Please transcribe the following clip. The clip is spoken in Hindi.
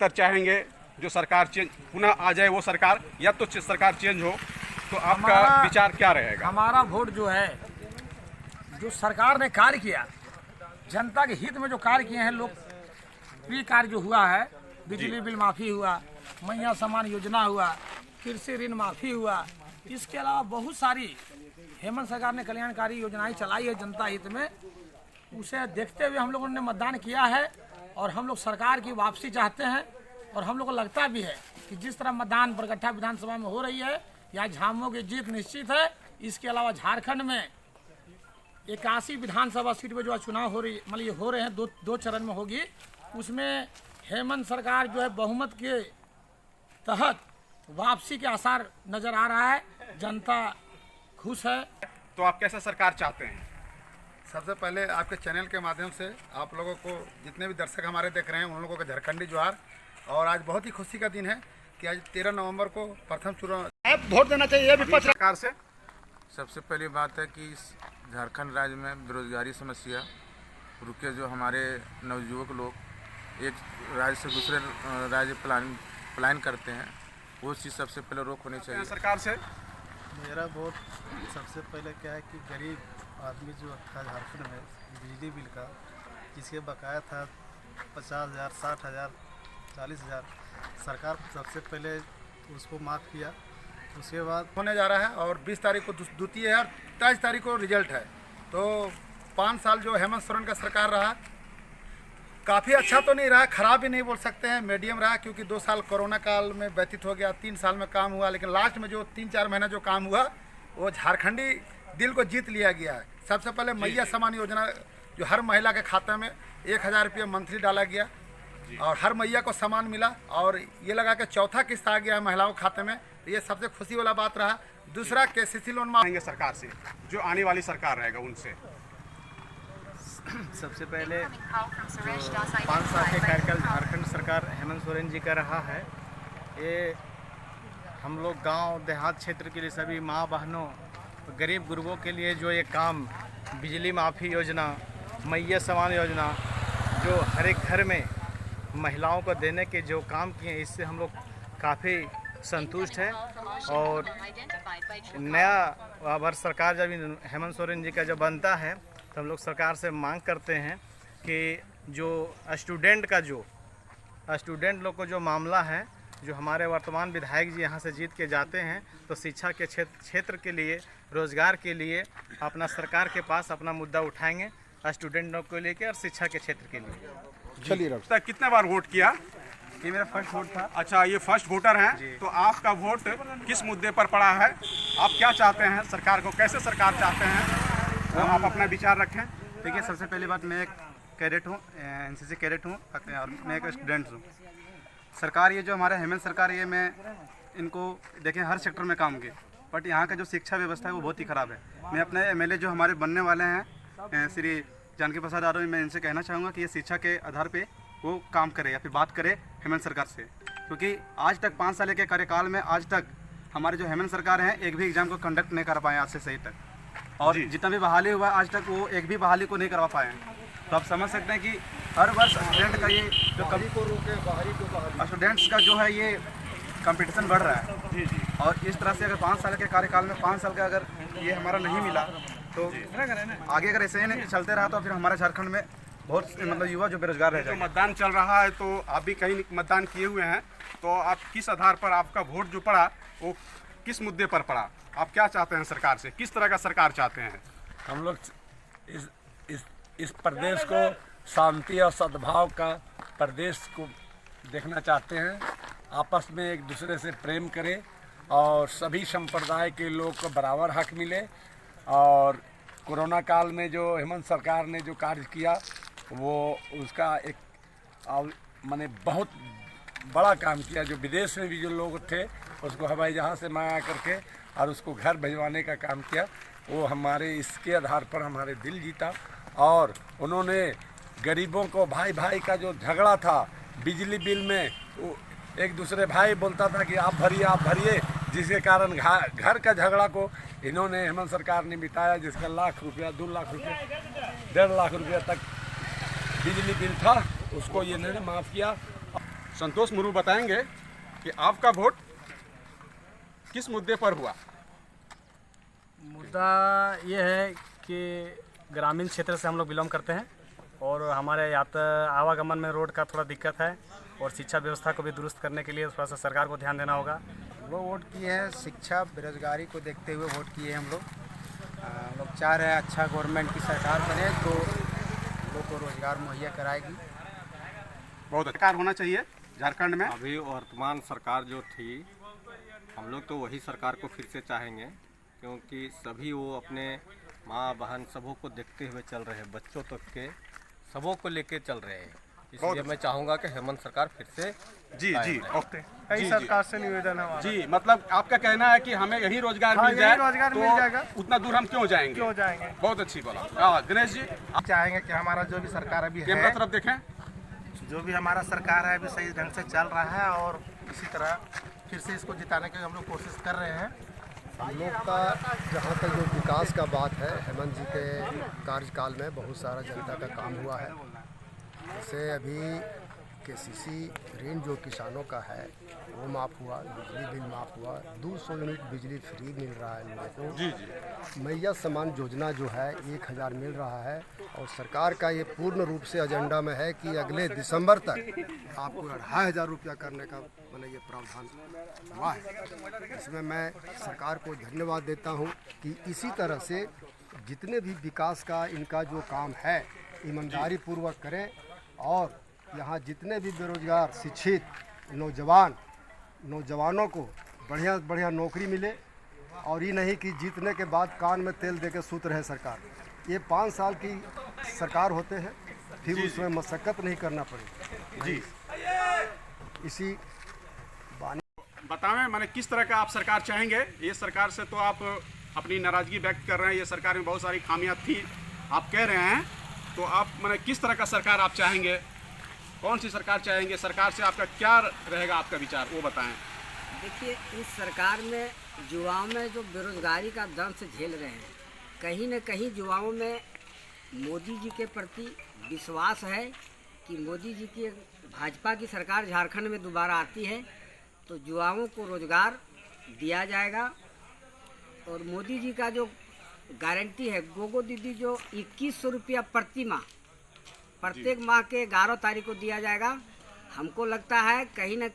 निरंतर चाहेंगे जो सरकार चेंज पुनः आ जाए वो सरकार, या तो सरकार चेंज हो, तो आपका विचार क्या रहेगा? हमारा वोट जो है, जो सरकार ने कार्य किया, जनता के हित में जो कार्य किए हैं, लोग प्रिय कार्य जो हुआ है, बिजली बिल माफ़ी हुआ, मैया समान योजना हुआ, कृषि ऋण माफ़ी हुआ, इसके अलावा बहुत सारी हेमंत सरकार ने कल्याणकारी योजनाएं चलाई है जनता हित में। उसे देखते हुए हम लोगों ने मतदान किया है और हम लोग सरकार की वापसी चाहते हैं। और हम लोग को लगता भी है कि जिस तरह मतदान बरगट्ठा विधानसभा में हो रही है, यहाँ झामुमो की जीत निश्चित है। इसके अलावा झारखंड में 81 विधानसभा सीट पे जो चुनाव हो रहे हैं, दो चरण में होगी, उसमें हेमंत सरकार जो है बहुमत के तहत वापसी के आसार नजर आ रहा है। जनता खुश है। तो आप कैसा सरकार चाहते हैं? सबसे पहले आपके चैनल के माध्यम से आप लोगों को, जितने भी दर्शक हमारे देख रहे हैं, उन लोगों को झारखंडी जोहार। और आज बहुत ही खुशी का दिन है कि आज 13 नवंबर को प्रथम चुनाव वोट देना चाहिए विपक्ष सरकार से। सबसे पहली बात है कि इस झारखंड राज्य में बेरोजगारी समस्या रुके, जो हमारे नवयुवक लोग एक राज्य से दूसरे राज्य पलायन करते हैं, वो चीज़ सबसे पहले रोक होनी चाहिए सरकार से। मेरा वोट सबसे पहले क्या है कि गरीब आदमी जो था झारखंड में, बिजली बिल का जिसके बकाया था 50,000, 60,000, 40,000, सरकार सबसे पहले उसको माफ़ किया। उसके बाद होने जा रहा है और 20 तारीख को द्वितीय है और 23 तारीख को रिजल्ट है। तो 5 साल जो हेमंत सोरेन का सरकार रहा, काफ़ी अच्छा तो नहीं रहा, ख़राब भी नहीं बोल सकते हैं, मीडियम रहा। क्योंकि 2 साल कोरोना काल में व्यतीत हो गया, 3 साल में काम हुआ, लेकिन लास्ट में जो 3-4 महीना जो काम हुआ, वो झारखंडी दिल को जीत लिया गया है। सबसे पहले मैया समान योजना, जो हर महिला के खाते में 1,000 रुपये मंथली डाला गया और हर मैया को सामान मिला। और ये लगा के चौथा किस्त आ गया है महिलाओं के खाते में, तो ये सबसे खुशी वाला बात रहा। दूसरा KCC लोन मांगेंगे सरकार से, जो आने वाली सरकार रहेगा उनसे। सबसे पहले 5 साल के कार्यकाल झारखंड सरकार हेमंत सोरेन जी का रहा है। ये हम लोग गांव देहात क्षेत्र के लिए सभी माँ बहनों, गरीब गुरबों के लिए जो ये काम, बिजली माफ़ी योजना, मैया समान योजना, जो हर एक घर में महिलाओं को देने के जो काम किए, इससे हम लोग काफ़ी संतुष्ट हैं। और नया वर्ष सरकार जब हेमंत सोरेन जी का जब बनता है, तो हम लोग सरकार से मांग करते हैं कि जो स्टूडेंट लोग को जो मामला है, जो हमारे वर्तमान विधायक जी यहाँ से जीत के जाते हैं, तो शिक्षा के क्षेत्र के लिए, रोजगार के लिए अपना सरकार के पास अपना मुद्दा उठाएंगे, स्टूडेंट लोग को लेकर और शिक्षा के क्षेत्र के लिए। चलिए, कितने बार वोट किया? ये मेरा फर्स्ट वोट था। अच्छा, ये फर्स्ट वोटर हैं, तो आपका वोट किस मुद्दे पर पड़ा है? आप क्या चाहते हैं सरकार को, कैसे सरकार चाहते हैं, तो आप अपना विचार रखें। देखिए, सबसे पहली बात, मैं एक कैडेट हूँ, NCC कैडेट हूँ और मैं एक स्टूडेंट हूँ। सरकार ये जो हमारा हेमंत सरकार, ये मैं इनको देखें हर सेक्टर में काम किए, बट यहाँ का जो शिक्षा व्यवस्था है वो बहुत ही ख़राब है। मैं अपने MLA जो हमारे बनने वाले हैं, श्री जानकी प्रसाद यादव, मैं इनसे कहना चाहूँगा कि ये शिक्षा के आधार पे वो काम करे या फिर बात करे हेमंत सरकार से। क्योंकि आज तक 5 साल के कार्यकाल में आज तक हमारे जो हेमंत सरकार हैं, एक भी एग्ज़ाम को कंडक्ट नहीं कर पाए आज से सही तक। और जितना भी बहाली हुआ आज तक, वो एक भी बहाली को नहीं करवा पाए हैं। तो आप समझ सकते हैं कि हर वर्ष स्टूडेंट का ये जो कभी को रोके बाहरी को बाहरी, स्टूडेंट्स का जो है ये कंपटीशन बढ़ रहा है। और इस तरह से अगर 5 साल के कार्यकाल में 5 साल का अगर ये हमारा नहीं मिला, तो आगे अगर ऐसे ही नहीं चलते रहा, तो फिर हमारे झारखंड में बहुत मतलब युवा जो बेरोजगार रह जाएंगे। मतदान चल रहा है, तो आप भी कहीं मतदान किए हुए हैं, तो आप किस आधार पर आपका वोट जो पड़ा, वो किस मुद्दे पर पड़ा? आप क्या चाहते हैं सरकार से, किस तरह का सरकार चाहते हैं? हम लोग इस प्रदेश को शांति और सद्भाव का प्रदेश को देखना चाहते हैं। आपस में एक दूसरे से प्रेम करें और सभी संप्रदाय के लोग को बराबर हक मिले। और कोरोना काल में जो हेमंत सरकार ने जो कार्य किया, वो उसका एक माने बहुत बड़ा काम किया। जो विदेश में भी जो लोग थे, उसको हवाई जहाज़ से मंगा करके और उसको घर भिजवाने का काम किया। वो हमारे इसके आधार पर हमारे दिल जीता। और उन्होंने गरीबों को, भाई भाई का जो झगड़ा था बिजली बिल में, वो एक दूसरे भाई बोलता था कि आप भरिए, जिसके कारण घर का झगड़ा को इन्होंने, हेमंत सरकार ने मिटाया। जिसका लाख रुपया, 2 लाख रुपया, 1.5 लाख रुपया तक बिजली बिल था, उसको इन्होंने माफ़ किया। संतोष मुर्मू बताएंगे कि आपका वोट किस मुद्दे पर हुआ। मुद्दा ये है कि ग्रामीण क्षेत्र से हम लोग बिलोंग करते हैं और हमारे आवागमन में रोड का थोड़ा दिक्कत है और शिक्षा व्यवस्था को भी दुरुस्त करने के लिए थोड़ा सा सरकार को ध्यान देना होगा। वो वोट किए हैं शिक्षा बेरोजगारी को देखते हुए वोट किए हम लोग चाह रहे हैं अच्छा गवर्नमेंट की सरकार बने तो लोगों को रोजगार मुहैया कराएगी। बहुत सरकार होना चाहिए झारखंड में। अभी वर्तमान सरकार जो थी हम लोग तो वही सरकार को फिर से चाहेंगे, क्योंकि सभी वो अपने माँ बहन सबों को देखते हुए चल रहे हैं, बच्चों तक के सबों को लेके चल रहे हैं। इसलिए मैं चाहूँगा कि हेमंत सरकार फिर से जी ओके कई सरकार से निवेदन है जी, मतलब आपका कहना है कि हमें यही रोजगार मिल जाए रोजगार तो मिल जाएगा। उतना दूर हम क्यों जाएंगे। बहुत अच्छी बोला। गणेश जी चाहेंगे कि हमारा जो भी सरकार अभी कैमरा तरफ देखें। जो भी हमारा सरकार है अभी सही ढंग से चल रहा है और इसी तरह फिर से इसको जिताने की हम लोग कोशिश कर रहे हैं। हम लोग का जहाँ तक जो विकास का बात है, हेमंत जी के कार्यकाल में बहुत सारा जनता का काम हुआ है। जैसे अभी केसीसी ऋण जो किसानों का है वो माफ़ हुआ, बिजली बिल माफ़ हुआ, 200 यूनिट बिजली फ्री मिल रहा है लोगों को। जी। मैया समान योजना जो है 1000 मिल रहा है और सरकार का ये पूर्ण रूप से एजेंडा में है कि अगले दिसंबर तक आपको 2500 रुपया करने का मैंने ये प्रावधान हुआ है। इसमें मैं सरकार को धन्यवाद देता हूँ कि इसी तरह से जितने भी विकास का इनका जो काम है ईमानदारी पूर्वक करें और यहाँ जितने भी बेरोजगार शिक्षित नौजवानों को बढ़िया नौकरी मिले और ये नहीं कि जीतने के बाद कान में तेल देके सूत रहे सरकार। ये 5 साल की सरकार होते हैं, फिर उसमें मशक्कत नहीं करना पड़ेगा। जी इसी बतावें मैंने किस तरह का आप सरकार चाहेंगे। ये सरकार से तो आप अपनी नाराजगी व्यक्त कर रहे हैं, ये सरकार में बहुत सारी खामियां थी आप कह रहे हैं, तो आप मैंने किस तरह का सरकार आप चाहेंगे, कौन सी सरकार चाहेंगे, सरकार से आपका क्या रहेगा आपका विचार वो बताएं। देखिए इस सरकार में युवाओं में जो बेरोजगारी का दंश झेल रहे हैं, कहीं न कहीं युवाओं में मोदी जी के प्रति विश्वास है कि मोदी जी की भाजपा की सरकार झारखंड में दोबारा आती है तो युवाओं को रोजगार दिया जाएगा। और मोदी जी का जो गारंटी है गोगो दीदी जो 2100 रुपया प्रति माह प्रत्येक माह के 11 तारीख को दिया जाएगा, हमको लगता है कहीं न